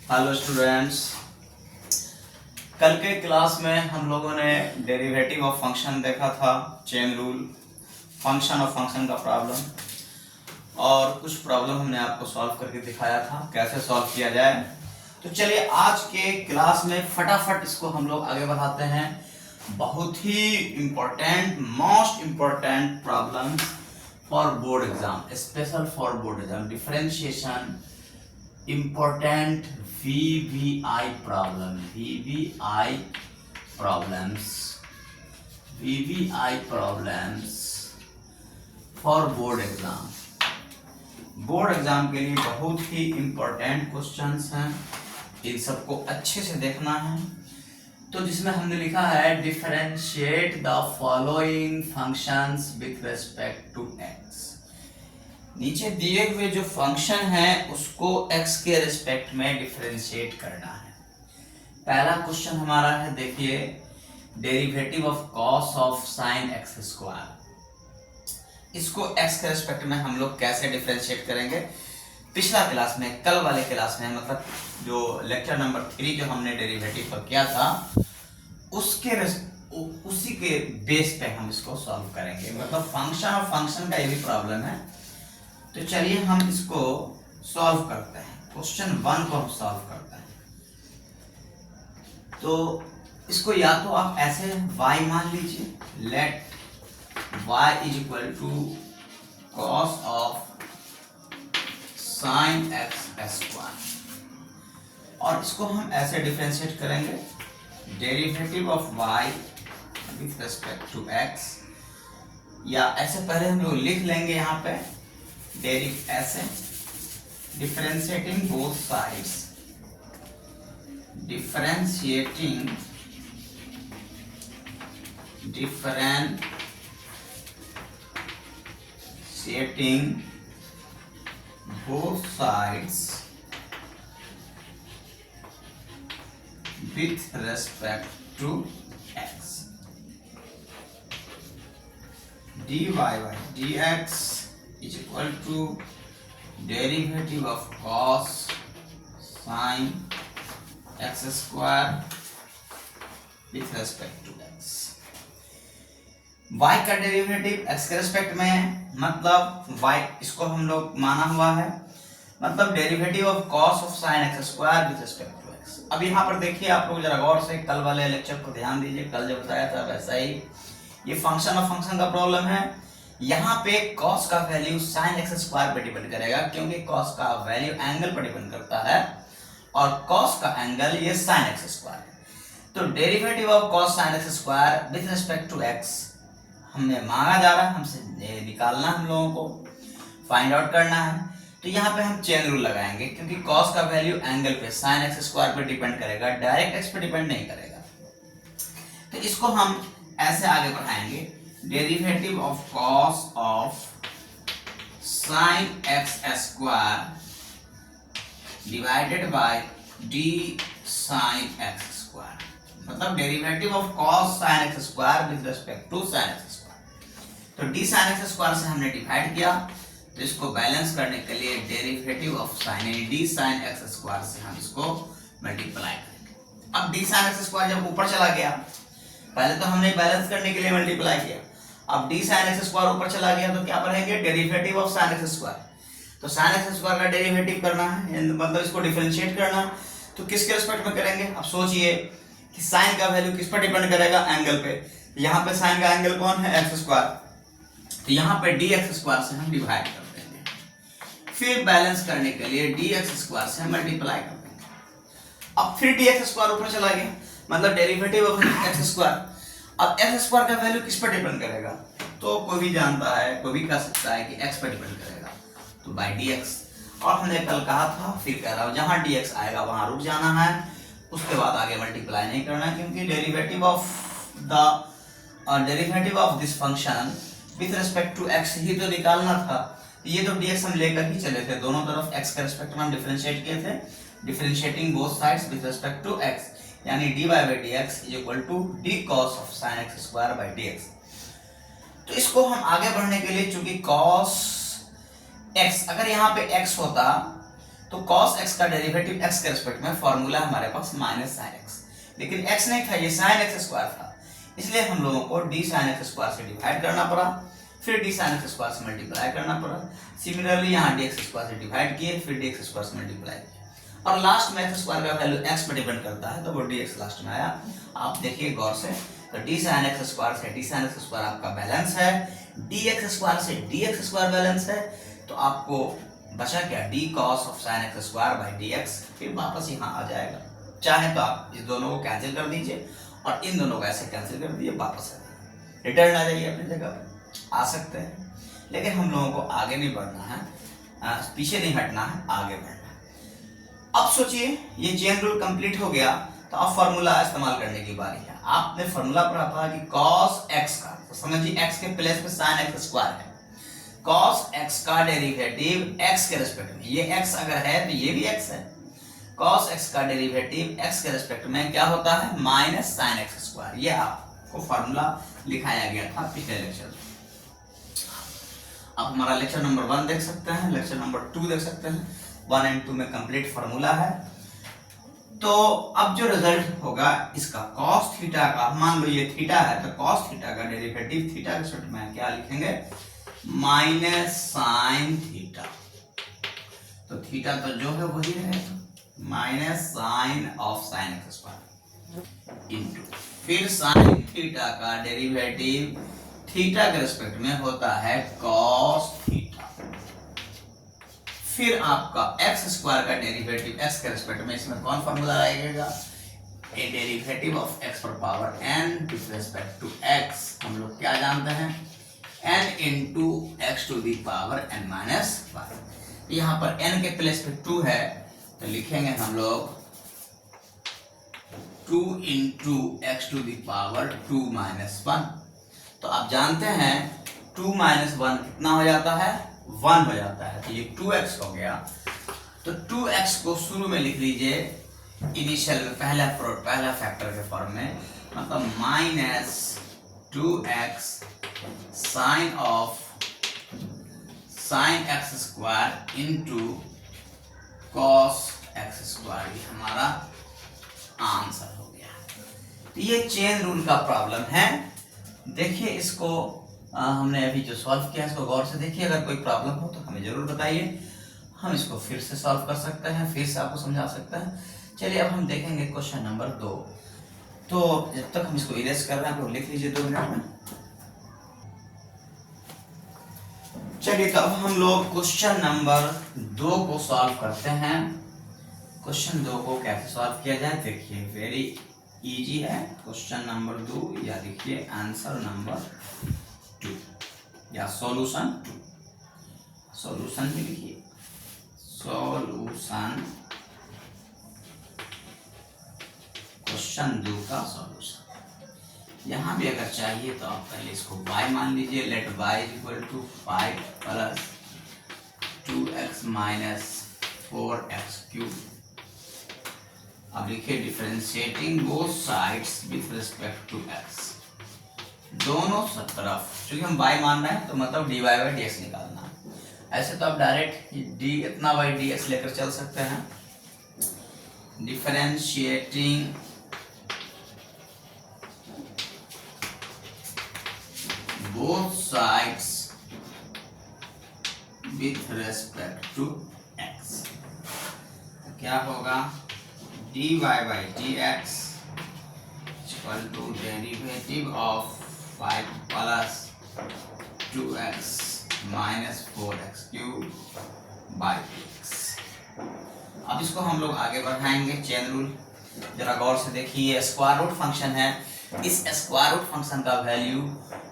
Hello students, कल के class में हम लोगों ने डेरिवेटिव ऑफ फंक्शन देखा था, chain rule, function of function का प्रॉब्लम और कुछ प्रॉब्लम हमने आपको सॉल्व करके दिखाया था कैसे सॉल्व किया जाए। तो चलिए आज के क्लास में फटाफट इसको हम लोग आगे बढ़ाते हैं। बहुत ही important, most important problem for board exam, special for board exam, differentiation important VBI problem, VBI problems for board exam। Board exam के लिए बहुत ही इंपॉर्टेंट क्वेश्चंस हैं, इन सबको अच्छे से देखना है। तो जिसमें हमने लिखा है differentiate the following functions with respect to x. नीचे दिए हुए जो फंक्शन है उसको x के रिस्पेक्ट में डिफरेंशिएट करना है। पहला क्वेश्चन हमारा है, देखिए, derivative of cos of sine x square. इसको x के रिस्पेक्ट में हम लोग कैसे डिफरेंशिएट करेंगे? पिछला क्लास में, कल वाले क्लास में, मतलब जो लेक्चर नंबर 3 जो हमने डेरिवेटिव पर किया था उसी के बेस पे हम इसको सॉल्व करेंगे। मतलब फंक्शन और फंक्शन का ये भी प्रॉब्लम है। तो चलिए हम इसको सॉल्व करते हैं। क्वेश्चन 1 को हम सॉल्व करते हैं। तो इसको या तो आप ऐसे y मान लीजिए, let y is equal to cos of sine x square, और इसको हम ऐसे डिफरेंशिएट करेंगे, derivative of y with respect to x, या ऐसे पहले हम लोग लिख लेंगे यहाँ पे ऐसे differentiating both sides, differentiating both sides with respect to x, dy by dx is equal to derivative of cos sin x square with respect to x। y का डेरिवेटिव x के रिस्पेक्ट में है, मतलब y इसको हम लोग माना हुआ है, मतलब derivative of cos of sin x square with respect to x। अब यहाँ पर देखिए, आप लोग जरा गौर से कल वाले लेक्चर को ध्यान दीजिए, कल जो बताया था वैसा ही ये फंक्शन ऑफ फंक्शन का प्रॉब्लम है। यहाँ पे cos का वैल्यू sin x स्क्वायर पे डिपेंड करेगा, क्योंकि cos का वैल्यू एंगल पर डिपेंड करता है और cos का एंगल ये sin x स्क्वायर है। तो derivative of cos sin x square with respect to x हमें मांगा जा रहा है, हमसे निकालना, हम लोगों को फाइंड आउट करना है। तो यहाँ पे हम चेन रूल लगाएंगे, क्योंकि cos का वैल्यू एंगल पे sin x स्क्वायर पे डिपेंड करेगा, डायरेक्ट x पे डिपेंड नहीं करेगा। तो इसको हम ऐसे आगे बढ़ाएंगे, derivative of cos of sin x square divided by d sin x square, मतलब derivative of cos sin x square with respect to sin x square. तो d sin x स्क्वायर से हमने डिवाइड किया, तो इसको बैलेंस करने के लिए डेरिवेटिव ऑफ sin यानी d sin x स्क्वायर से हम इसको मल्टीप्लाई करेंगे। अब d sin x स्क्वायर जब ऊपर चला गया, पहले तो हमने बैलेंस करने के लिए मल्टीप्लाई किया, अब d sin x स्क्वायर ऊपर चला गया तो क्या पढ़ेंगे, derivative of sin x square. तो sin x स्क्वायर का डेरिवेटिव करना है, मतलब इसको डिफरेंशिएट करना, तो किसके रिस्पेक्ट में करेंगे? अब सोचिए कि sin का वैल्यू किस पर डिपेंड करेगा, एंगल पे। यहाँ पे sin का एंगल कौन है, x स्क्वायर, तो यहाँ पे dx स्क्वायर से हम डिवाइड कर देंगे, फिर बैलेंस करने के लिए dx स्क्वायर से मल्टीप्लाई कर देंगे। अब फिर dx स्क्वायर ऊपर चला गया, मतलब डेरिवेटिव ऑफ x स्क्वायर। अब x स्क्वायर का वैल्यू किस पर डिपेंड करेगा? तो कोई भी जानता है, कोई भी कह सकता है कि x पर डिपेंड करेगा, तो बाय dx। और हमने कल कहा था, फिर कह रहा हूं, जहां dx आएगा वहां रुक जाना है, उसके बाद आगे मल्टीप्लाई नहीं करना, क्योंकि derivative of this function with respect to x ही तो निकालना था। ये तो dx हम लेकर ही चले थे, दोनों तरफ x के रिस्पेक्ट में हम डिफरेंशिएट किए थे, differentiating both sides with respect to x, यानी dy by dx is equal to d cos of sin x square by dx। तो इसको हम आगे बढ़ने के लिए, चूंकि cos x, अगर यहाँ पे x होता तो cos x का डेरिवेटिव x के रिस्पेक्ट में फॉर्मूला हमारे पास माइनस साइन एक्स, लेकिन x नहीं था, ये साइन एक्स स्क्वायर था, इसलिए हम लोगों को d साइन एक्स स्क्वायर से डिवाइड करना पड़ा, फिर d साइन एक्स स्क्वायर से मल्टीप्लाई करना पड़ा। सिमिलरली यहाँ dx स्क्वायर से डिवाइड किए, फिर dx स्क्वायर से मल्टीप्लाई किया, और लास्ट में x स्क्वायर का वैल्यू x पर डिपेंड करता है, तो वो dx लास्ट में आया। आप देखिए गौर से, तो d साइन एक्स स्क्वायर से d साइन एक्स स्क्वायर आपका बैलेंस है, dx स्क्वायर से dx स्क्वायर बैलेंस है, तो आपको बचा क्या, d cos of sin x square by dx, फिर वापस यहाँ आ जाएगा। चाहे तो आप इस दोनों को कैंसिल कर दीजिए और इन दोनों को ऐसे कैंसिल कर दीजिए, वापस आ जाइए, रिटर्न आ जाइए अपनी जगह पे, आ सकते हैं। लेकिन हम लोगों को आगे नहीं बढ़ना है, पीछे नहीं हटना है, आगे बढ़ना है। अब सोचिए ये चेन रूल कंप्लीट हो गया, तो अब फॉर्मूला इस्तेमाल करने की बारी है। आपने फॉर्मूला पढ़ा था कि cos x का, तो समझिए x के प्लेस पे sin x स्क्वायर है, cos x का डेरिवेटिव x के रिस्पेक्ट में, ये x अगर है तो ये भी x है, cos x का डेरिवेटिव x के रिस्पेक्ट में क्या होता है, माइनस sin x स्क्वायर। ये आपको फॉर्मूला लिखाया गया था पिछले लेक्चर में। आप हमारा लेक्चर नंबर 1 देख सकते हैं, लेक्चर नंबर 2 देख सकते हैं, 1 एंड 2 में कंप्लीट फॉर्मूला है। तो अब जो रिजल्ट होगा इसका cos थीटा का, मान लो ये थीटा है, तो cos थीटा का डेरिवेटिव थीटा के रिस्पेक्ट में क्या लिखेंगे, माइनस साइन थीटा, तो थीटा तो जो है वही रहेगा, minus sine of sine x square into, फिर साइन थीटा का डेरिवेटिव थीटा के रिस्पेक्ट में होता है cos थीटा, फिर आपका x स्क्वायर का डेरिवेटिव x के रिस्पेक्ट में, इसमें कौन फॉर्मूला आएगा, ए डेरिवेटिव ऑफ x पर power n with respect to x, हम लोग क्या जानते हैं, n into x to the power n minus 1। यहाँ पर n के प्लेस पे 2 है, तो लिखेंगे हम लोग 2 into x to the power 2 minus 1। तो आप जानते हैं 2 माइनस 1 कितना हो जाता है, 1 हो जाता है, तो ये 2x हो गया। तो 2x को शुरू में लिख लीजिए इनिशियल में, पहला फैक्टर के फॉर्म में, मतलब minus 2x sine of sine x square into cos x square, ये हमारा आंसर हो गया। तो ये चेन रूल का प्रॉब्लम है। देखिए इसको हमने अभी जो सॉल्व किया है इसको गौर से देखिए, अगर कोई प्रॉब्लम हो तो हमें जरूर बताइए, हम इसको फिर से सॉल्व कर सकते हैं, फिर से आपको समझा सकते हैं। चलिए अब हम देखेंगे क्वेश्चन नंबर 2। तो जब तक हम इसको इरेज कर रहे हैं, आप लिख लीजिए 2 मिनट में। चलिए तो अब हम लोग क्वेश्चन नंबर 2 को सॉल्व करते हैं। क्वेश्चन 2 को कैसे सॉल्व किया जाए देखिए, वेरी इजी है। क्वेश्चन नंबर 2 या लिखिए आंसर नंबर 2 या सॉल्यूशन 2, सॉल्यूशन भी लिखिए, सॉल्यूशन क्वेश्चन 2 का सॉल्यूशन। यहाँ भी अगर चाहिए तो आप पहले इसको y मान लीजिए, let y equal to 5 plus 2x minus 4x cube. अब लिखिए differentiating both sides with respect to x, दोनों तरफ, क्योंकि हम y मान रहे हैं तो मतलब dy बाई dx निकालना है। ऐसे तो आप डायरेक्ट d इतना बाई dx लेकर चल सकते हैं। Differentiating both sides with respect to x, तो क्या होगा, dy by dx equal to derivative of 5 plus 2x minus 4x cube by dx। अब इसको हम लोग आगे बढ़ाएंगे, चेन रूल जरा गौर से देखिए। स्क्वायर रूट फंक्शन है, इस स्क्वायर रूट फंक्शन का वैल्यू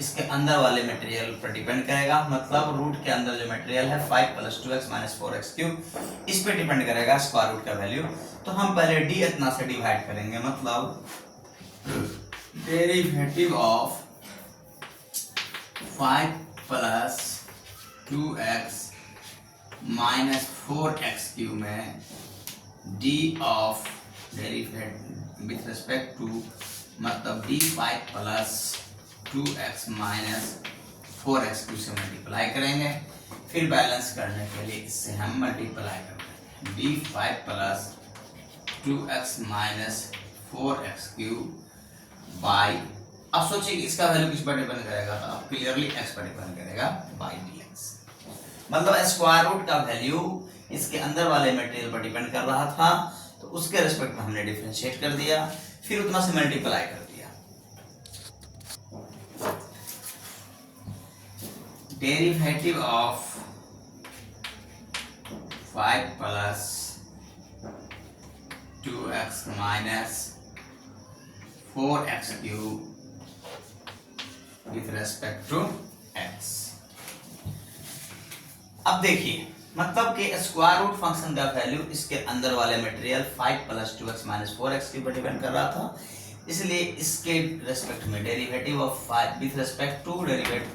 इसके अंदर वाले मटेरियल पर डिपेंड करेगा, मतलब रूट के अंदर जो मटेरियल है 5 plus 2x minus 4x cube, इस पे डिपेंड करेगा स्क्वायर रूट का वैल्यू। तो हम पहले d इतना से डिवाइड करेंगे, मतलब derivative of 5 plus 2x minus 4x cube में d of derivative with respect to, मतलब d5 plus 2x minus 4x cube से मल्टीप्लाई करेंगे, फिर बैलेंस करने के लिए इससे हम मल्टीप्लाई कर देंगे। d5 plus 2x minus 4x cube by, अब सोचिए कि इसका वैल्यू किस पर डिपेंड करेगा, तो अब क्लियरली x पर डिपेंड करेगा बाई dx। मतलब स्क्वायर रूट का वैल्यू इसके अंदर वाले मटेरियल पर डिपेंड कर रहा था, तो उसके रिस्पेक्ट में हमने डिफरेंशिएट कर दिया, फिर उतना से मल्टीप्लाई कर दिया। Derivative of 5 plus 2x minus 4x cube with respect to x। अब देखिए, मतलब कि स्क्वायर रूट फंक्शन का वैल्यू इसके अंदर वाले material 5 plus 2x minus 4x के ऊपर डिपेंड कर रहा था, इसलिए इसके रेस्पेक्ट में derivative of 5 with respect to derivative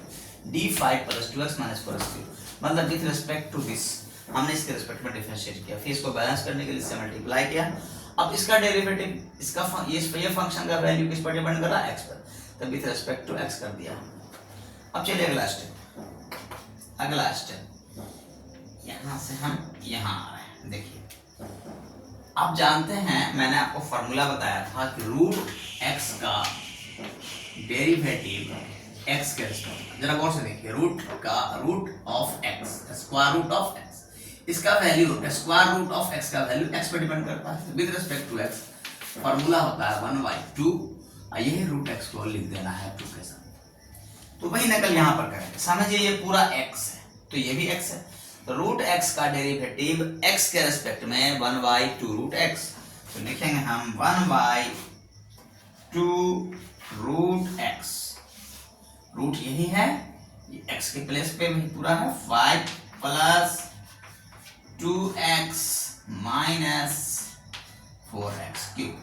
d5 plus 2x minus 4x cube, मतलब विथ रेस्पेक्ट टू दिस हमने इसके रेस्पेक्ट में डिफरेंशिएट किया, फिर इसको बैलेंस करने के लिए इससे मल्टीप्लाई किया। अब इसका डेरिवेटिव, इसका ये फंक्शन का वैल्यू किस पर डिपेंड कर रहा है, x पर, तो विथ रेस्पेक्ट टू x कर दिया। अब चलिए अगला स्टेप, यहां से हम यहां आ रहे हैं। देखिए, आप जानते हैं मैंने आपको फॉर्मूला बताया था कि रूट x का डेरिवेटिव x के रेस्पेक्ट, जरा गौर से देखिए, root of x, square root of x, इसका value square root of x का वैल्यू x पर डिपेंड करता है, with respect to x formula होता है 1/2, यही रूट x को लिख देना है 2 के साथ। तो वही नकल यहां पर करेंगे। समझिए ये पूरा x है, तो ये भी x है, तो रूट x का डेरिवेटिव x के रेस्पेक्ट में 1/2 रूट x, तो लिखेंगे हम 1/2 रूट x, रूट यही है, ये x के प्लेस पे वही पूरा है, 5 plus 2x minus 4x cube,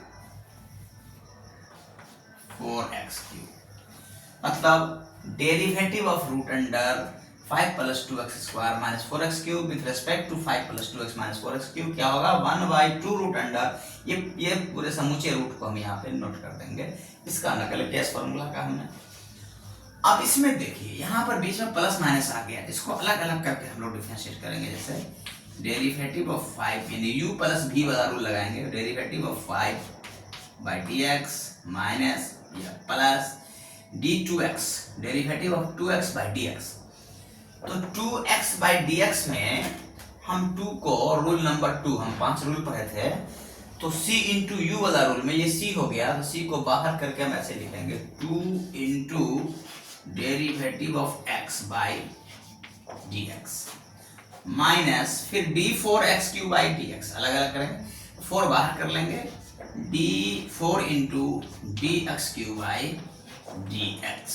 मतलब derivative of root under 5 plus 2x square minus 4x cube with respect to 5 plus 2x minus 4x cube क्या होगा, 1/2 रूट अंडर, ये पूरे समूचे रूट को हम यहाँ पे नोट कर देंगे, इसका नकल किया इस फॉर्मूला का हमने। अब इसमें देखिए, यहाँ पर बीच में प्लस माइनस आ गया, इसको अलग अलग करके हम लोग डिफरेंशिएट करेंगे। जैसे डेरिवेटिव ऑफ 5 यानी u प्लस v वाला रूल लगाएंगे, डेरिवेटिव ऑफ 5/dx माइनस या plus d2x derivative of 2x/dx, तो 2x/dx में हम 2 को रूल नंबर 2, हम 5 रूल पढ़े थे, तो c इंटू यू वाला रूल में ये c हो गया, तो c को बाहर करके हम ऐसे लिखेंगे 2 into derivative of x/dx minus फिर d4x/dx, अलग अलग करेंगे, 4 बाहर कर लेंगे, d4 इंटू dx/dx।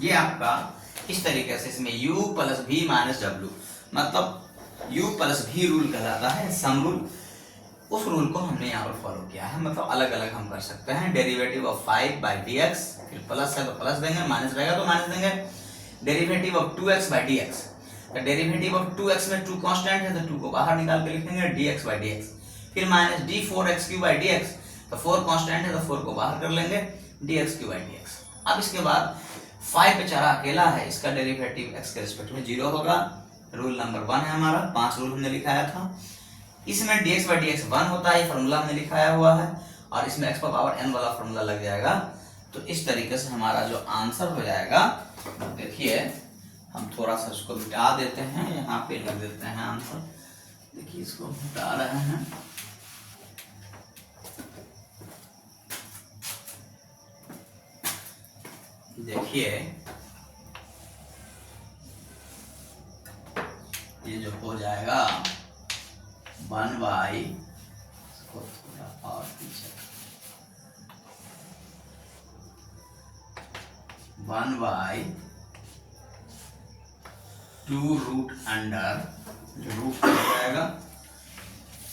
ये आपका इस तरीके से, इसमें u plus v minus w, मतलब u प्लस v रूल कहलाता है, सम रूल, उस रूल को हमने यहाँ पर फॉलो किया है। मतलब अलग अलग हम कर सकते हैं, डेरिवेटिव ऑफ 5/dx, फिर प्लस है तो प्लस देंगे, माइनस रहेगा तो माइनस देंगे, डेरिवेटिव ऑफ 2x/dx, तो डेरिवेटिव ऑफ 2x में 2 कांस्टेंट है, तो 2 को बाहर निकाल के लिखेंगे dx/dx, फिर माइनस d4x/dx, तो 4 कांस्टेंट है तो 4 को बाहर कर लेंगे dx/dx। अब इसके बाद 5 बेचारा अकेला है, इसका डेरिवेटिव x के रिस्पेक्ट में 0 होगा, रूल नंबर 1 है हमारा, 5 रूल हमने लिखाया था। इसमें dx/dx 1 होता है, फॉर्मूला हमने लिखाया हुआ है, और इसमें x पर पावर n वाला फॉर्मूला लग जाएगा। तो इस तरीके से हमारा जो आंसर हो जाएगा, देखिए हम थोड़ा सा इसको मिटा देते हैं, यहाँ पे लग देते हैं आंसर, देखिए इसको मिटा रहे हैं, देखिए ये जो हो जाएगा 1/, इसको थोड़ा और पीछे, 1/2 रूट अंडर, जो रूट हो जाएगा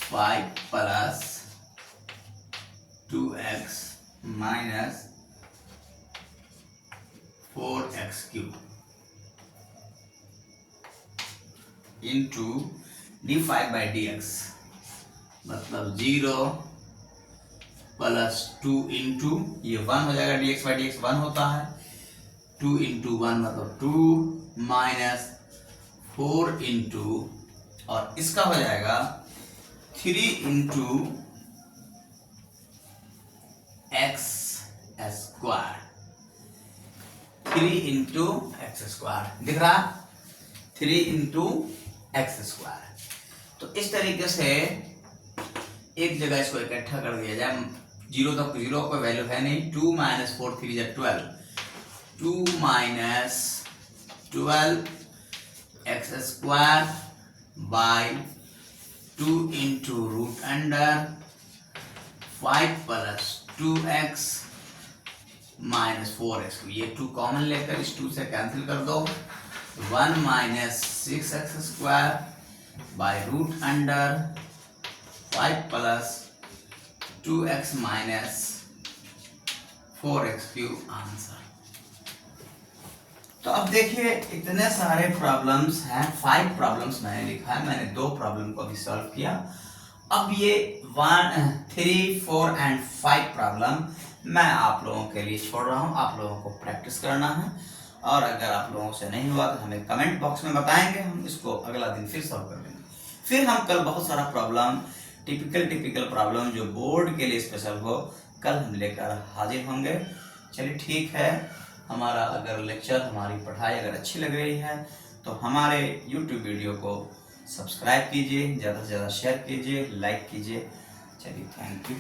5 plus 2x minus 4x cube into d5/dx, मतलब 0 प्लस 2 इंटू ये 1 हो जाएगा, dx/dx 1 होता है, 2 इंटू 1 मतलब 2 माइनस 4 इंटू, और इसका हो जाएगा 3 into x square, 3 into x square दिख रहा, 3 इंटू एक्स स्क्वायर। तो इस तरीके से एक जगह इसको इकट्ठा कर दिया जाए, जीरो तक, जीरो कोई वैल्यू है नहीं, 2 माइनस 4 3 जा 12, 2 minus 12 x square by 2 into root under 5 plus 2x minus 4x। ये 2 कॉमन लेकर इस 2 से कैंसिल कर दो, 1 minus 6x square by root under 5 plus 2x minus 4x cube answer. तो अब देखिए इतने सारे प्रॉब्लम्स हैं, 5 प्रॉब्लम्स मैंने लिखा है, मैंने 2 प्रॉब्लम को अभी सॉल्व किया। अब ये 1 3 4 एंड 5 प्रॉब्लम मैं आप लोगों के लिए छोड़ रहा हूँ, आप लोगों को प्रैक्टिस करना है। और अगर आप लोगों से नहीं हुआ तो हमें कमेंट बॉक्स में बताएंगे, हम इसको अगला दिन फिर सॉल्व कर देंगे। फिर हम कल बहुत सारा प्रॉब्लम, टिपिकल प्रॉब्लम जो बोर्ड के लिए स्पेशल हो, कल हम लेकर हाजिर होंगे। चलिए ठीक है, हमारा अगर लेक्चर, हमारी पढ़ाई अगर अच्छी लग रही है तो हमारे YouTube वीडियो को सब्सक्राइब कीजिए, ज़्यादा से ज़्यादा शेयर कीजिए, लाइक कीजिए। चलिए थैंक यू।